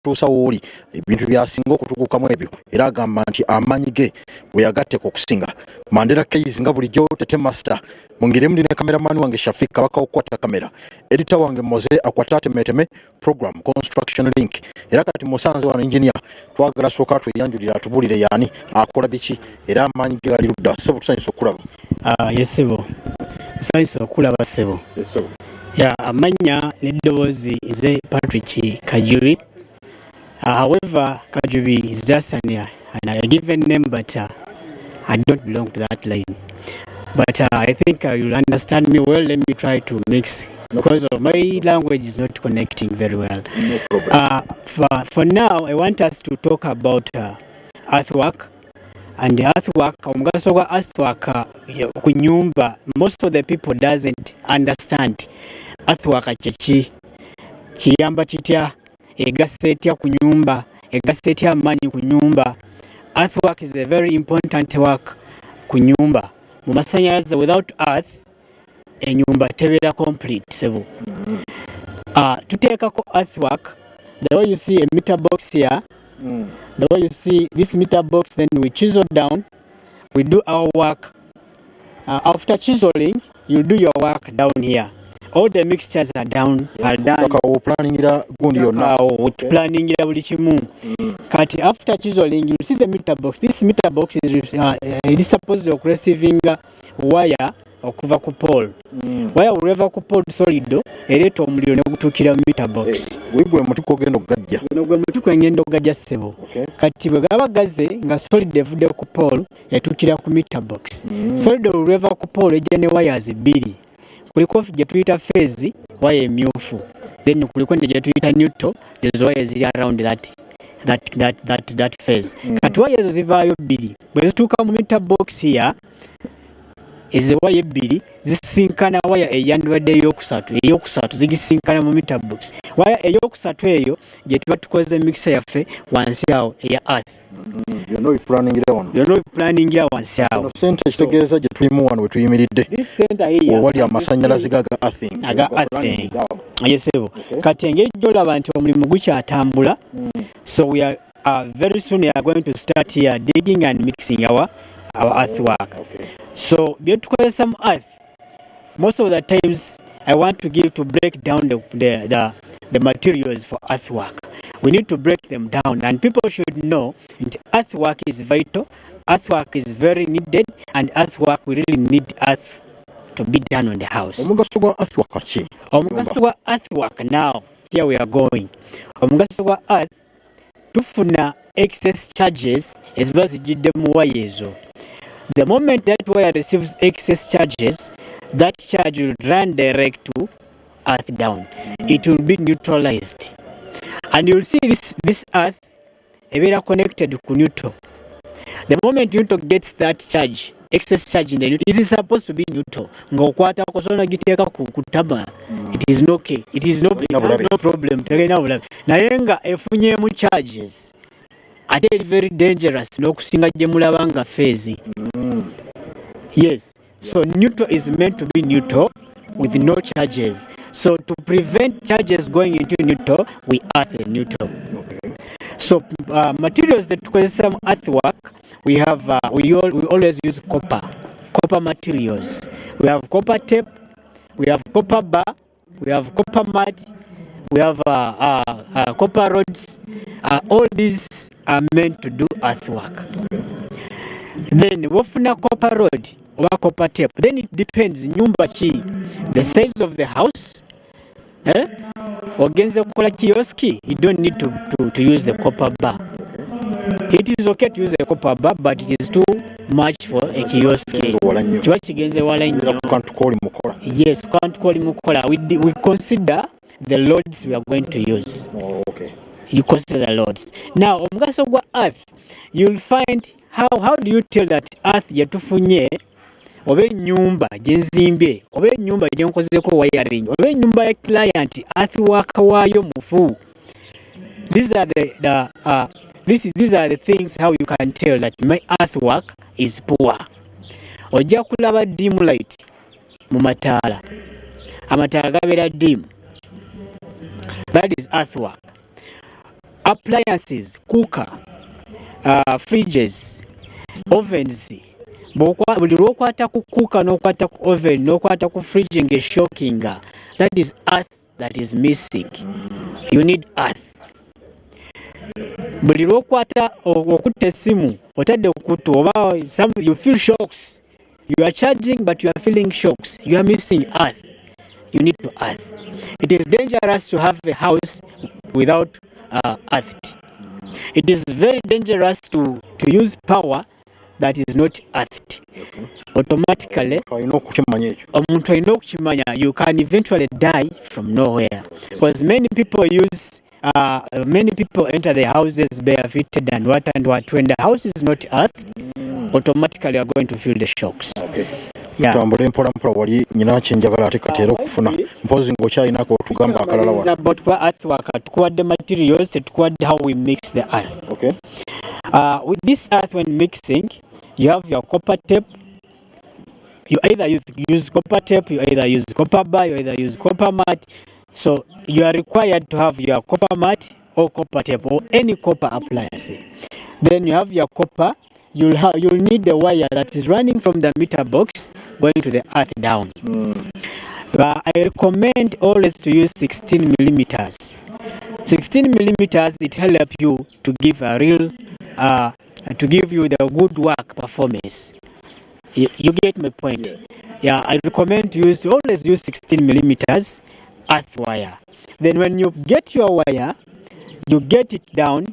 okutuusa wooli ebintu byasinga okutugukamu ebyo era agamba nti amaanyi ge bwe yagatteko okusinga. Mandela Keys nga bulijjo Tete Master mungiremu ndi ne kameramani wange Shafik Kabaka okukwata kamera, editor wange Moze akwata temeteme program construction link era kati musanze wano engineer twagala sooka tweyanjulira atubulire yani akola biki era amaanyi ge gali ludda. Sebo tusanyusa okulaba. Yesebo tusanyusa okulaba sebo. Yesebo ya amanya n'eddoboozi nze Patrick Kajubi. However, Kajubi is just a given name, but I don't belong to that line. But I think you'll understand me well. Let me try to mix because of my language is not connecting very well. No problem. For now, I want us to talk about earthwork. And the earthwork, omugaso gwa earthwork ku nyumba, most of the people doesn't understand earthwork kyeki kiyamba kitya, egasa etya ku nyumba, egasa etya amaanyi ku nyumba. Earthwork is a very important work ku nyumba. Mu masanyalaze, without earth enyumba tebeera complete sebo. Tuteekako earthwork, the way you see a meter box here. The way you see this meter box, then we chisel down, we do our work. After chiseling, you do your work down here. All the mixtures are done. Planning buli kimu. Kati after chiseling, you see the meter box. This meter box is supposed to receiving wire okuva ku pole. Wire ureva ku pole solid ereeta omuliro ne gutuukira mu meter box. Gwe mutuko genda ogajja. Gwe mutuko ngenda ogajja sebo. Kati bwe gaba gaze nga solid evudde ku pole etuukira ku meter box. Solid ureva ku pole ejja ne wires bbiri. Kuliko gye tuyita phase wire emyufu. Then kuliko ne gye tuyita neutral, these wires around that phase. Kati wire ezo zivaayo bbiri. Bwe zituuka mu meter box here, ezo wire ebbiri zisinkana wire eyandibadde eyokusatu zigisinkana mu meter box. Wire eyokusatu eyo gye tuba tukoze mixer yaffe wansi awo eya earth. Byonna bipulaningira wansi awo. Sente kitegeeza gye tulimu wano we tuyimiridde. Owali amasannyalaze ga earthing. Yesebo. Kati engeri gy'olaba nti omulimu gukyatambula. So we are very soon we are going to start here digging and mixing our earthwork. So byetukozesa mu earth, most of the times I want to break down the materials for earthwork. We need to break them down, and people should know that earthwork is vital, earthwork is very needed, and earthwork we really need earth to be done on the house. Omugaso gwa earthwork ki? Omugaso gwa earthwork, now here we are going. Omugaso gwa earth, tufuna excess charges eziba zijjidde mu wire ezo. The moment that wire receives excess charges, that charge will run direct to earth down. It will be neutralized. And you will see this earth ebeera connected to neutral. The moment neutral gets that charge, excess charge in the neutral, it is supposed to be neutral. Ngokwata kosona giteeka kutama. It is okay. It is no problem. Naye nga efunyemu charges, ate very dangerous n'okusinga gye mulaba nga phase. Yes. So neutral is meant to be neutral with no charges. So to prevent charges going into neutral, we earth the neutral. So materials that tukozesa mu earthwork, we have we always use copper materials. We have copper tape, we have copper bar, we have copper mat, we have copper rods. All these are meant to do earthwork. Then wofuna copper rod or copper tape. Then it depends nyumba ki, the size of the house. Ogenze kukola kioski, you don't need to use the copper bar. It is okay to use a copper bar, but it is too much for a kioski. Kiba kigenze wala nnyo. Yes, can't call mukola. We consider the loads we are going to use. You consider the loads. Now, omugaso gwa earth, you'll find how do you tell that earth yatufunye oba ennyumba gye nzimbye oba ennyumba gye nkozeko wiring oba ennyumba ya client earthwork waayo mufu. These are the things how you can tell that my earthwork is poor. Ojja kulaba dim light mu mataala. Amataala gabeera dim. That is earthwork. appliances, cooker, fridges, ovens. Buli lwokwata ku cooker n'okwata ku oven n'okwata ku fridge ng'eshockinga, that is earth that is missing. You need earth. Buli lwokwata okutta essimu otadde okutu oba you feel shocks. You are charging but you are feeling shocks. You are missing earth. You need to earth. It is dangerous to have a house without earth. It is very dangerous to use power that is not earthed. Automatically, omuntu alina okukimanya, you can eventually die from nowhere. Because many people enter their houses barefooted and what. When the house is not earthed, automatically you are going to feel the shocks. Okay. Tutambule mpola wali nyina kyenjagala ate katera okufuna mpozi ng'okyalinako otugamba akalala wano. About earthwork, tukuwadde materials, tukuwadde how we mix the earth. Okay. With this earth, when mixing, you have your copper tape. You either use copper tape, you either use copper bar, you either use copper mat. So you are required to have your copper mat or copper tape or any copper appliance. Then you have your copper. You'll need the wire that is running from the meter box going to the earth down. I recommend always to use 16 millimeters. 16 millimeters, it helps you to give a real, to give you the good work performance. You get my point? Yeah, I recommend to always use 16 millimeters earth wire. Then when you get your wire, you get it down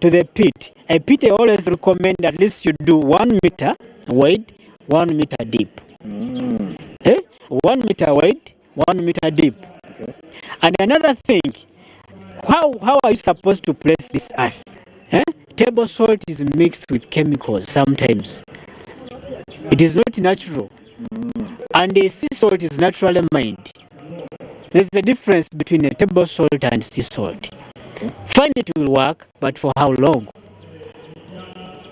to the pit. A pit I always recommend at least you do 1 meter wide, 1 meter deep. 1 meter wide, 1 meter deep. Okay. And another thing, how are you supposed to place this earth? Table salt is mixed with chemicals sometimes. It is not natural. And the sea salt is naturally mined. There's a difference between a table salt and sea salt. Fine, it will work, but for how long?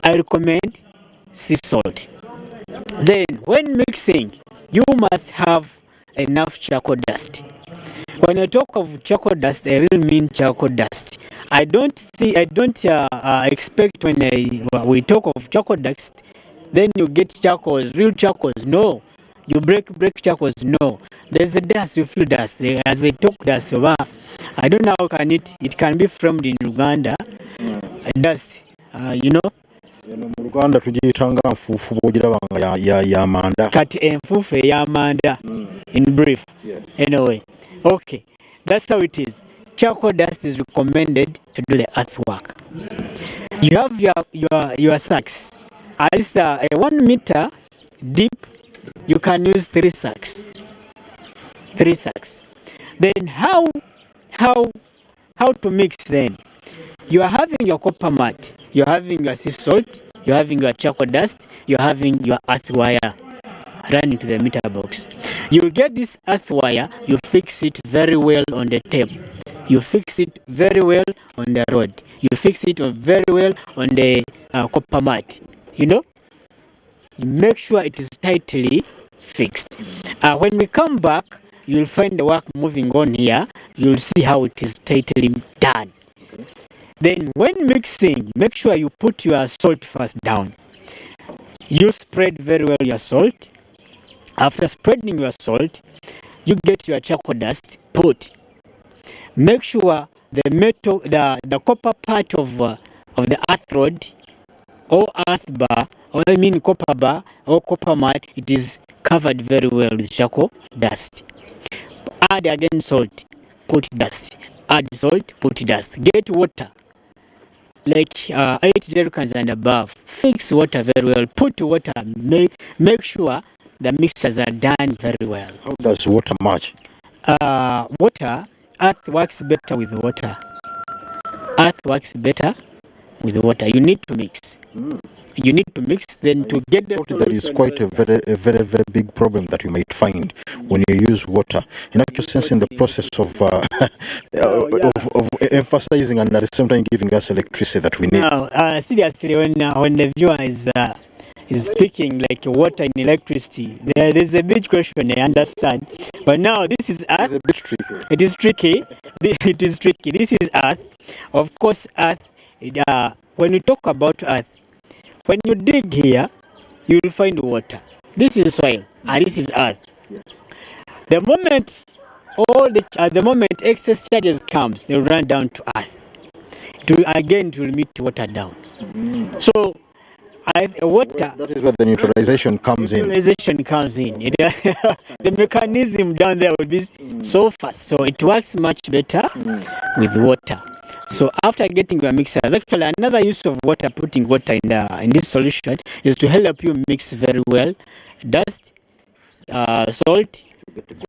I recommend sea salt. Then, when mixing, you must have enough charcoal dust. When I talk of charcoal dust, I really mean charcoal dust. I don't expect when we talk of charcoal dust, then you get charcoals, real charcoals. No. You break charcoals. No. There's a dust, you feel dust. As I talk dust, I don't know how can it can be framed in Uganda. Dust, you know. Mu Uganda tugiyitanga nfuufu bw'ogirabanga y'amanda. Kati enfuufu ey'amanda. In brief. Yeah. Anyway. Okay. That's how it is. Charcoal dust is recommended to do the earthwork. You have your sacks. At least 1 meter deep, you can use 3 sacks. 3 sacks. Then how to mix them? You are having your copper mat, you are having your sea salt, you are having your charcoal dust, you are having your earth wire running to the meter box. You will get this earth wire, you fix it very well on the tape. You fix it very well on the rod. You fix it very well on the copper mat. You know? You make sure it is tightly fixed. When we come back, you'll find the work moving on here. You'll see how it is tightly done. Then when mixing, make sure you put your salt first down. You spread very well your salt. After spreading your salt, you get your charcoal dust, put. Make sure the metal, the copper part of the earth rod or earth bar, or I mean copper bar or copper mat, it is covered very well with charcoal dust. Add again salt, put dust. Add salt, put dust. Get water, like 8 jerrycans and above. Fix water very well. Put water. Make sure the mixtures are done very well. How does water match? Water, earth works better with water. Earth works better with water. You need to mix. You need to mix then to get the solution. That is quite a very big problem that you might find when you use water. In actual sense, in the process of emphasizing and at the same time giving us electricity that we need. Now, seriously, when the viewer is is speaking like water and electricity. There's a big question, I understand. But now this is Earth. It's a bit tricky. It is tricky. It is tricky. This is Earth. Of course, Earth, when you talk about Earth, when you dig here, you will find water. This is soil, and this is Earth. Yes. The moment the moment excess charges comes, they will run down to Earth. It will meet water down. So, water. That is where the neutralization comes in. Neutralization comes in. The mechanism down there will be so fast, so it works much better with water. So after getting your mixers, actually another use of water, putting water in this solution, is to help you mix very well dust, salt,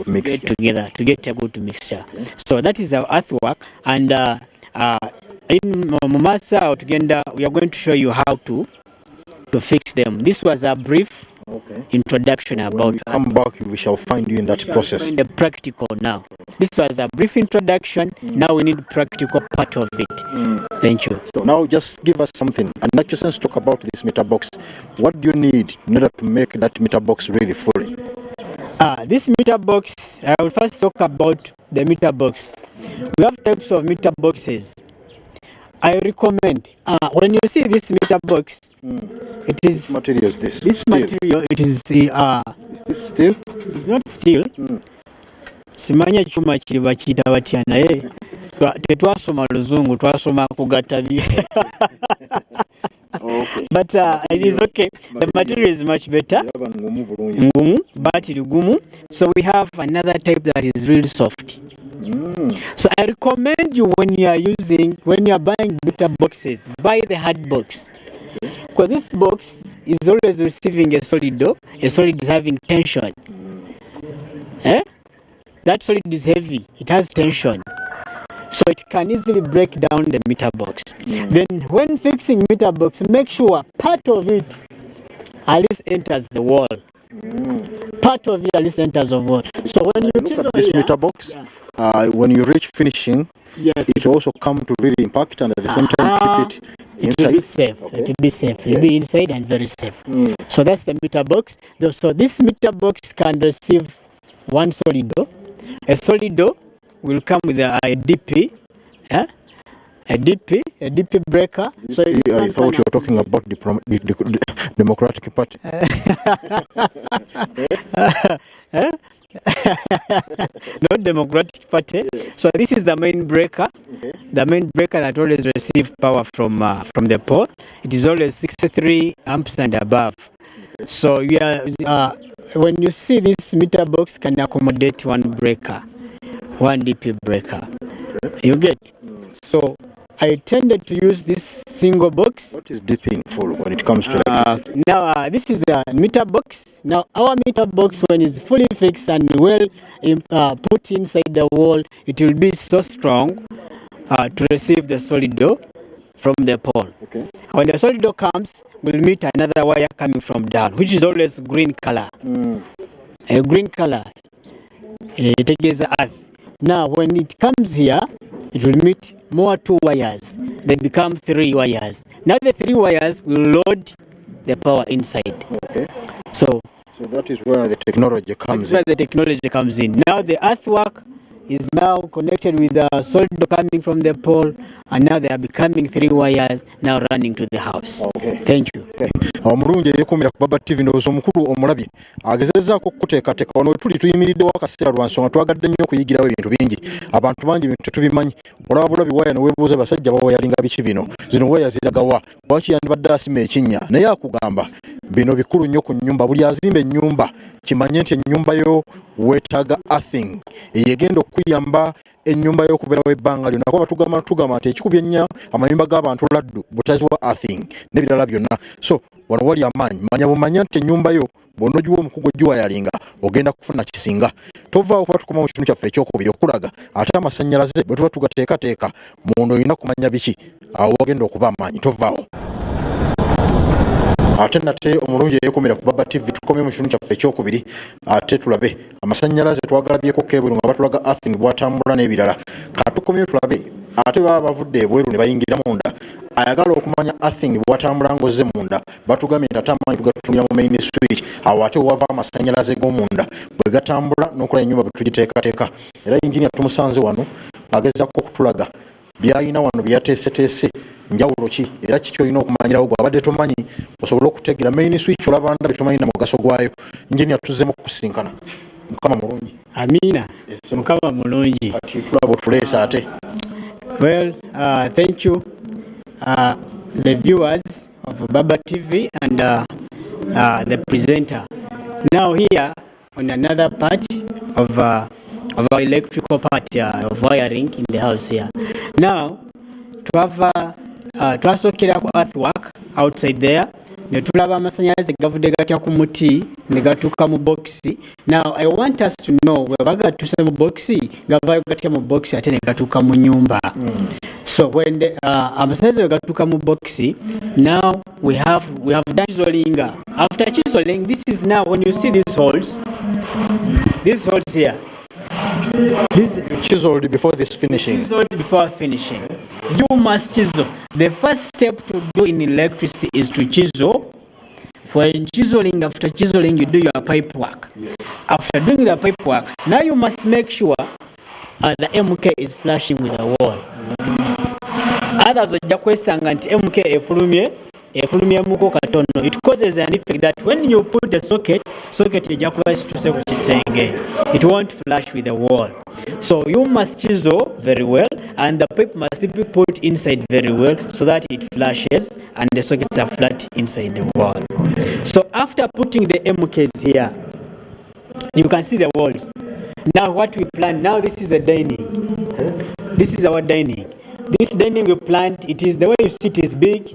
get together to get a good mixture. Okay. So that is our earthwork, and in Mumasa Tugenda, we are going to show you how to fix them. This was a brief introduction about. When we come back, we shall find you in that process. The practical now. This was a brief introduction. Now we need practical part of it. Thank you. So now just give us something. And not just sense talk about this meter box. What do you need in order to make that meter box really fully? This meter box, I will first talk about the meter box. We have types of meter boxes. I recommend when you see this meter box, it is what material is this? This steel. Material, it is. Is this steel? It's not steel. Simanya chuma kiri bakiyita batya naye tetwasoma luzungu, twasoma kugatta bi. But it is okay. The material is much better. Ngumu, batiri gumu. So we have another type that is really soft. So I recommend you when you are buying meter boxes, buy the hard box. Because this box is always receiving a solid door. A solid is having tension. That solid is heavy. It has tension. So it can easily break down the meter box. Then when fixing meter box, make sure part of it at least enters the wall. Part of it at least enters the wall. So when you look at this meter box, when you reach finishing, it also come to really impact and at the same time keep it inside. It will be safe. Okay. It will be safe. It will be inside and very safe. So that's the meter box. So this meter box can receive one solid door. A solid door will come with a DP, a DP breaker. So I thought you were talking about the Democratic Party. Not Democratic Party. So this is the main breaker. The main breaker that always receives power from the pole. It is always 63 amps and above. So when you see this meter box can accommodate one breaker, one DP breaker. You get? So I tended to use this single box. What is DP in full when it comes to electricity? Now this is the meter box. Now our meter box, when it's fully fixed and well put inside the wall, it will be so strong to receive the solid door from the pole. Okay. When the solid door comes, we'll meet another wire coming from down, which is always green color. A green color. It is earth. Now when it comes here, it will meet more 2 wires. They become 3 wires. Now the 3 wires will load the power inside. Okay. So that is where the technology comes in. Where the technology comes in. Now the earthwork is now connected with the solid coming from the pole, and now they are becoming 3 wires now running to the house. Okay. Thank you. Omulungi yekumira ku Baba TV ndowooza omukulu omulabye agezezaako okuteekateeka wano we tuli tuyimiriddewo akaseera lwa nsonga twagadde nnyo okuyigirawo ebintu bingi abantu bangi bintu tetubimanyi olaba bulabi waya ne weebuuza basajja bawayalinga biki bino zino waya ziragawa lwaki yandibadde asima ekinnya naye akugamba bino bikulu nnyo ku nnyumba buli azimba ennyumba kimanye nti ennyumba yo weetaaga earthing eyegenda okuyamba ennyumba yo okubeerawo ebbanga lyonna kuba tugamba nti ekikubye nnyo amayumba g'abantu laddu butaziwa earthing n'ebirala byonna so wano wali amaanyi manya bumanya nti ennyumba yo bw'onoogiwa omukugo giwayalinga ogenda kufuna kisinga tovaawo kuba tukoma mu kitundu kyaffe ekyokubiri okulaga ate amasannyalaze bwe tuba tugateekateeka munda olina kumanya biki awo wagenda okuba amaanyi tovaawo ate nate omulungi eyekomera ku Baba TV tukomye mu kitundu kyaffe ekyokubiri ate tulabe amasannyalaze twagalabyeko kebulu nga batulaga earthing bwatambula n'ebirala katukomye tulabe ate baba bavudde ebweru ne bayingira munda ayagala okumanya earthing bwatambula ngoze munda batugambye nti atamanyi tugatumira mu main switch awo ate wava amasanyalaze g'omunda bwe gatambula n'okola ennyumba bwe tugiteekateeka. Era engineer tumusanze wano agezako okutulaga byayina wano byateeseteese njawulo ki era kiki olina okumanyirawo gwabadde tomanyi osobole okutegeera main switch olaba nda bitumanyi na mugaso gwayo. Engineer tuzzemu kusinkana. Mukama mulungi. Amina. Mukama mulungi. Kati tulaba otuleesa ate. Well, thank you the viewers of Baba TV and the presenter. Now here on another part of our electrical part of wiring in the house here. Now to have twasokera ku earthwork outside there ne tulaba amasanyalaze gavudde gatya ku muti ne gatuuka mu boxi. Now I want us to know bwe bagatuse mu boxi gavayo gatya mu boxi ate ne gatuuka mu nyumba. So when the amasanyalaze bwe gatuuka mu boxi, now we have done chiseling. After chiseling, this is now when you see these holes here. This chiseled before this finishing. Chiseled before finishing. You must chisel. The first step to do in electricity is to chisel. When chiseling, after chiseling, you do your pipe work. Yeah. After doing the pipe work, now you must make sure the MK is flashing with the wall. Others ojja kwesanga nti MK efulumye muko katono. It causes an effect that when you put the socket ejja kuba situse ku kisenge. It won't flash with the wall. So you must chisel very well and the pipe must be put inside very well so that it flashes and the sockets are flat inside the wall. So after putting the MKs here, you can see the walls. Now what we plan, now this is the dining. This is our dining. This dining we planned, it is the way you see it is big.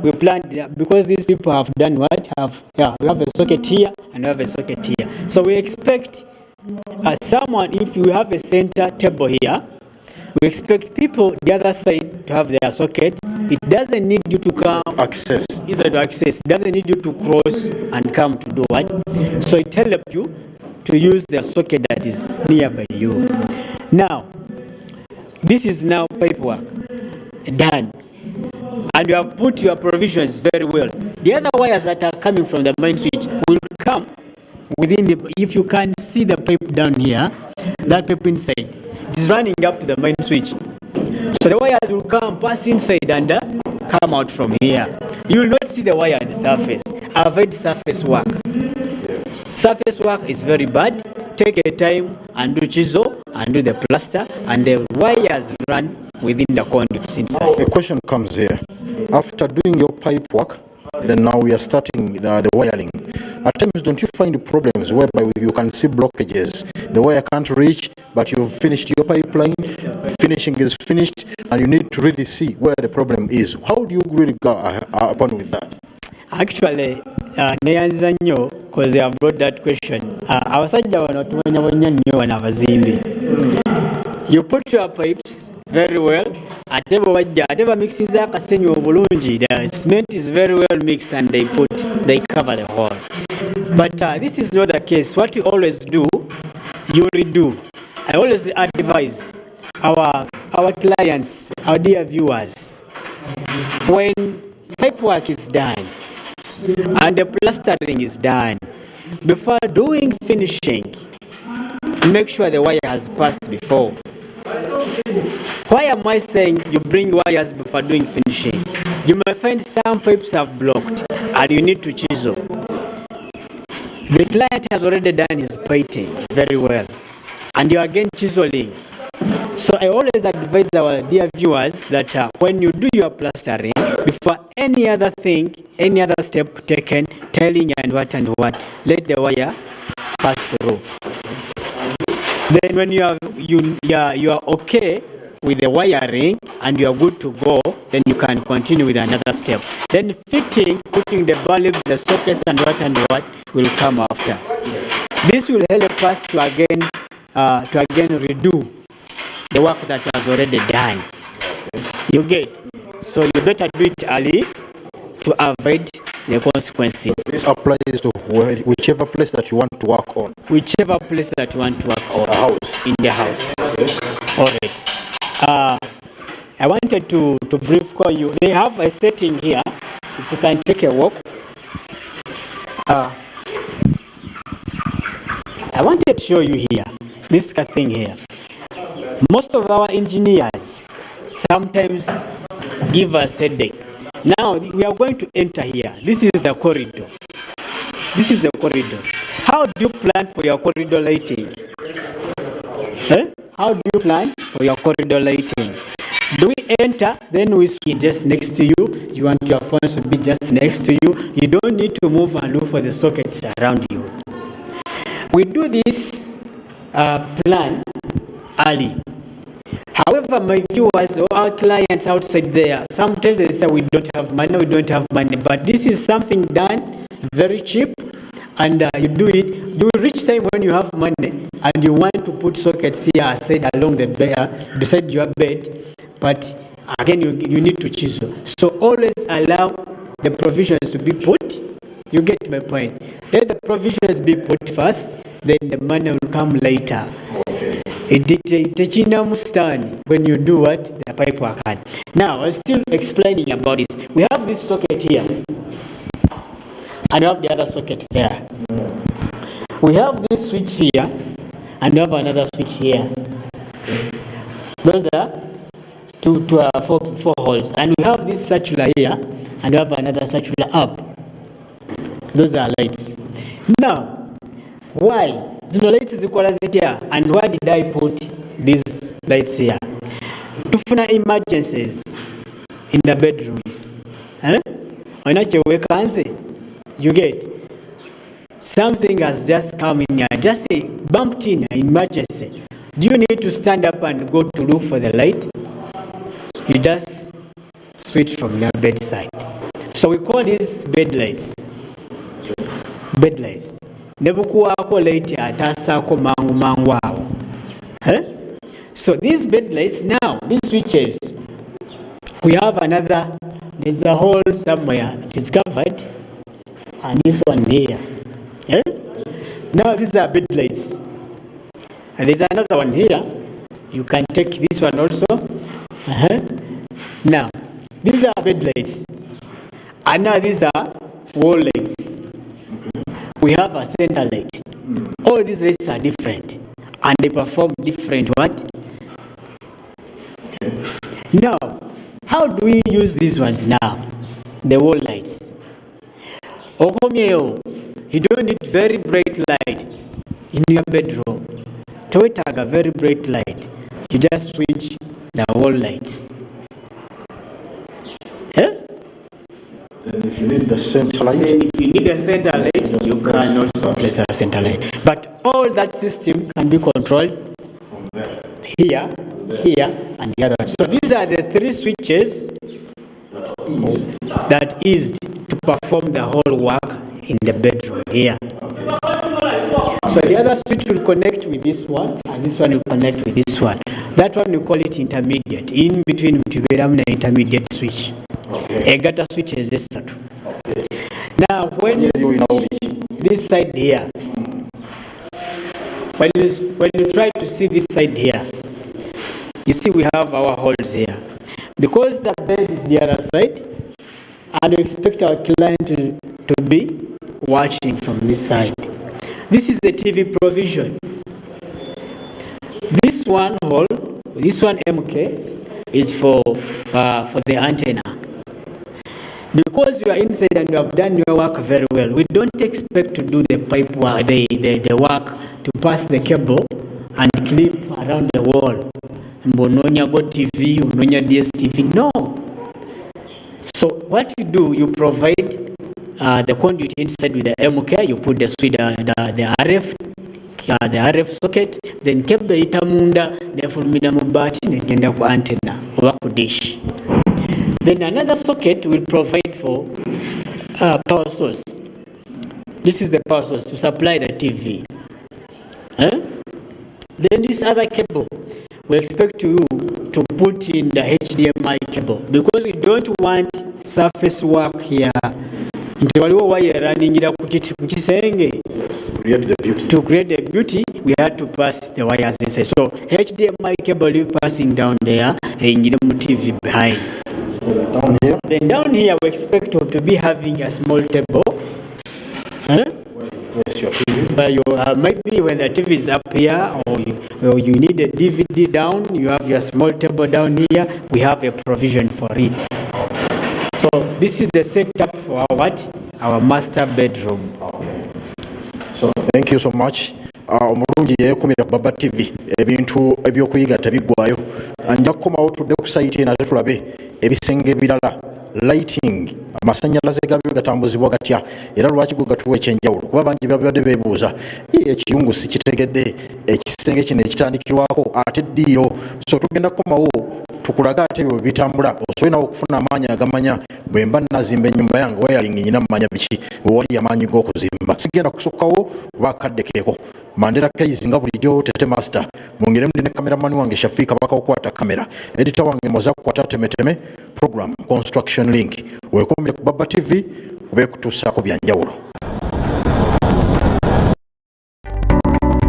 We planned because these people have done what? We have a socket here and we have a socket here. So we expect someone, if you have a center table here, we expect people the other side to have their socket. It doesn't need you to come access. Easy to access. It doesn't need you to cross and come to do what? So it helps you to use the socket that is nearby you. Now, this is now paperwork done. And you have put your provisions very well. The other wires that are coming from the main switch will come within if you can see the pipe down here, that pipe inside, it is running up to the main switch. So the wires will come, pass inside and come out from here. You will not see the wire at the surface. Avoid surface work. Surface work is very bad. Take a time and do chisel and do the plaster and the wires run within the conduits inside. A question comes here. After doing your pipe work, then now we are starting the wiring. At times, don't you find problems whereby you can see blockages? The wire can't reach, but you've finished your pipeline, finishing is finished, and you need to really see where the problem is. How do you really go upon with that? Actually, neyanza nnyo because I brought that question. Abasajja bano tumanya nnyo bano abazimbi. You put your pipes very well. Ate bwe mixing akasenyu obulungi. The cement is very well mixed and they cover the hole. But this is not the case. What you always do, you redo. I always advise our clients, our dear viewers, when pipe work is done and the plastering is done, before doing finishing, make sure the wire has passed before. Why am I saying you bring wires before doing finishing? You may find some pipes have blocked and you need to chisel. The client has already done his piping very well and you are again chiseling. So I always advise our dear viewers that when you do your plastering, before any other thing, any other step taken, telling and what, let the wire pass through. Then when you are okay with the wiring and you are good to go, then you can continue with another step. Then putting the bulbs, the sockets and what will come after. This will help us to again redo the work that was already done. You get? So you better do it early to avoid the consequences. This applies to whichever place that you want to work on. Whichever place that you want to work on. A house. In the house. Okay. All right. I wanted to brief call you. They have a setting here. If you can take a walk. I wanted to show you here. This thing here. Most of our engineers sometimes give us a headache. Now we are going to enter here. This is the corridor. This is the corridor. How do you plan for your corridor lighting? How do you plan for your corridor lighting? Do we enter, then we switch just next to you? You want your phones to be just next to you? You don't need to move and look for the sockets around you. We do this plan early. However, my viewers or our clients outside there, sometimes they say we don't have money, but this is something done very cheap, and you do it. Do reach time when you have money and you want to put sockets here aside along the bed, beside your bed, but again you need to chisel. So always allow the provisions to be put. You get my point. Let the provisions be put first, then the money will come later. When you do what? The pipe work hard. Now, I was still explaining about this. We have this socket here, and we have the other socket there. We have this switch here, and we have another switch here. Those are four holes. And we have this circular here, and we have another circular up. Those are lights. Now, why? The lights is equal as it here. And why did I put these lights here? To find emergencies in the bedrooms. You get something has just come in here, just bumped in an emergency. Do you need to stand up and go to look for the light? You just switch from your bedside. So we call these bed lights. Bed lights. So these bed lights now, these switches, we have another, there's a hole somewhere, it is covered, and this one here. Now these are bed lights. And there's another one here. You can take this one also. Now, these are bed lights. And now these are wall lights. We have a center light. All these lights are different. And they perform different what? Now, how do we use these ones now? The wall lights. You don't need very bright light in your bedroom. To take a very bright light, you just switch the wall lights. Then if you need the center light, you can also place the center light. But all that system can be controlled from there. Here, and the other one. So these are the three switches that is to perform the whole work in the bedroom here. So the other switch will connect with this one, and this one will connect with this one. That one we call it intermediate. In between intermediate switch. A gata switch is this side. Now when you see this side here, when you try to see this side here, you see we have our holes here. Because the bed is the other side, and we expect our client to be watching from this side. This is the TV provision. This one hole, this one MK, is for the antenna. Because you are inside and you have done your work very well, we don't expect to do the pipe work, the work to pass the cable and clip around the wall. Mbononya go TV, unonya DSTV. No. So what you do, you provide the conduit inside with the MK, you put the switch, the RF socket, then cable itamunda, the fulmina mubati, negenda ku antenna, oba ku dish. Then another socket will provide for power source. This is the power source to supply the TV. Then this other cable, we expect you to put in the HDMI cable because we don't want surface work here. Nti waliwo wire running ira ku kisenge. To create the beauty, we had to pass the wires inside. So HDMI cable will be passing down there and TV behind. Down here? Then down here we expect to be having a small table. Yes, your TV. But you maybe when the TV is up here or you need a DVD down, you have your small table down here. We have a provision for it. So this is the setup for our master bedroom. So thank you so much. Omulungi yekumira Baba TV ebintu ebyokuyiga tabigwayo anja kukomawo tudde ku site ena tulabe ebisenge birala lighting amasanyalaze gabyo gatambuzibwa gatya era lwaki go gatuwa ekyenjawulo kuba bangi babadde beebuuza ekiyungu si kitegedde ekisenge kino ekitandikirwako ate ddiiro so tugenda kukomawo tukulaga ate ebyo bitambula osobola nawo okufuna amaanyi agamanya bwe mba nazimba ennyumba yange wayalingi nyina mumanya biki wewali amaanyi g'okuzimba sigenda kusukkawo kuba akadde keeko Mandela Kaizi nga bulijjo Tete Master mwongere muli ne kameramani wange Shafi Kabaka okwata kamera editor wange Moza kukwata temeteme program construction link wekomere ku Baba TV ube kutusaako byanjawulo.